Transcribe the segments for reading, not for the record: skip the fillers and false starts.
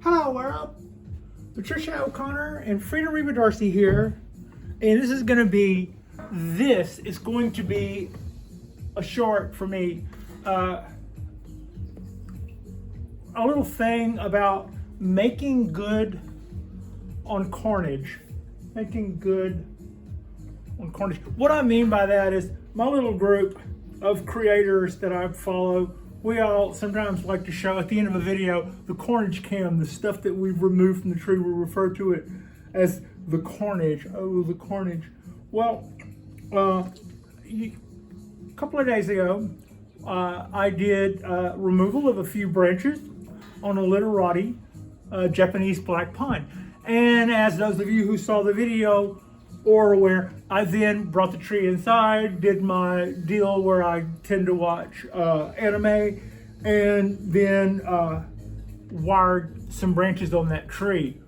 Hello world, Patricia O'Connor and Frida Reba Darcy here, and this is going to be a short for me, a little thing about making good on carnage, What I mean by that is my little group of creators that I follow, we all sometimes like to show at the end of a video the carnage cam, the stuff that we've removed from the tree. We refer to it as the carnage. Oh, the carnage. Well, a couple of days ago, I did removal of a few branches on a literati Japanese black pine. And as those of you who saw the video are aware, I then brought the tree inside, did my deal where I tend to watch anime, and then wired some branches on that tree.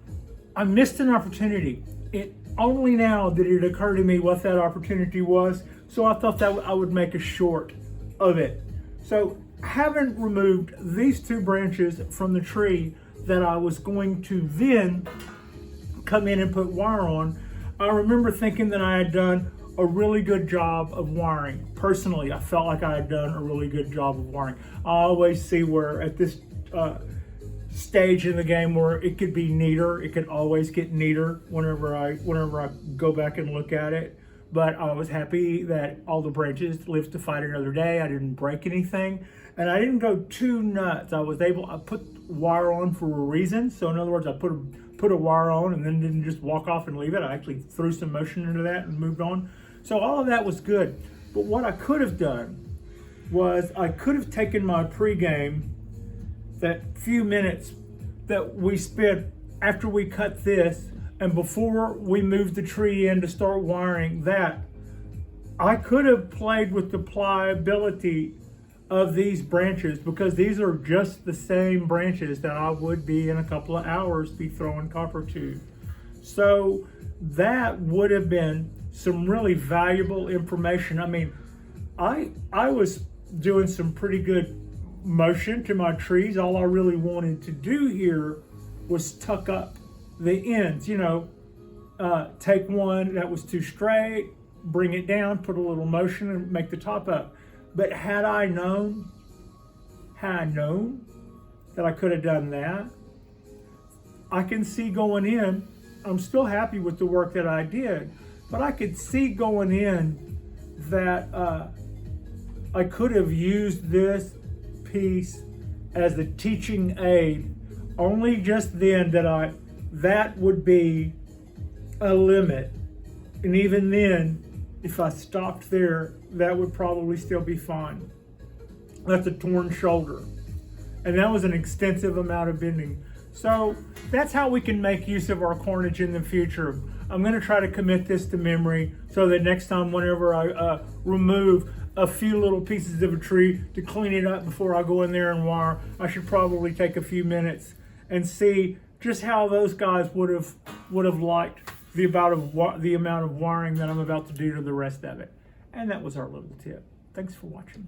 I missed an opportunity. It only now did it occur to me what that opportunity was, so I thought that I would make a short of it. So having removed these two branches from the tree that I was going to then come in and put wire on, I remember thinking that I had done a really good job of wiring. Personally, I felt like I had done a really good job of wiring. I always see where at this stage in the game where it could be neater. It could always get neater whenever I go back and look at it. But I was happy that all the branches lived to fight another day. I didn't break anything, and I didn't go too nuts. I put wire on for a reason. So in other words, I put a wire on and then didn't just walk off and leave it. I actually threw some motion into that and moved on. So all of that was good. But what I could have done was I could have taken my pregame, that few minutes that we spent after we cut this and before we moved the tree in to start wiring that, I could have played with the pliability of these branches, because these are just the same branches that I would be in a couple of hours be throwing copper to. So that would have been some really valuable information. I mean, I was doing some pretty good motion to my trees. All I really wanted to do here was tuck up the ends, take one that was too straight, bring it down, put a little motion and make the top up. But had I known that I could have done that, I can see going in, I'm still happy with the work that I did, but I could see going in that I could have used this piece as a teaching aid. Only just then that would be a limit. And even then, if I stopped there, that would probably still be fine. That's a torn shoulder. And that was an extensive amount of bending. So that's how we can make use of our carnage in the future. I'm gonna try to commit this to memory so that next time whenever I remove a few little pieces of a tree to clean it up before I go in there and wire, I should probably take a few minutes and see just how those guys would have liked the amount of wiring that I'm about to do to the rest of it. And that was our little tip. Thanks for watching.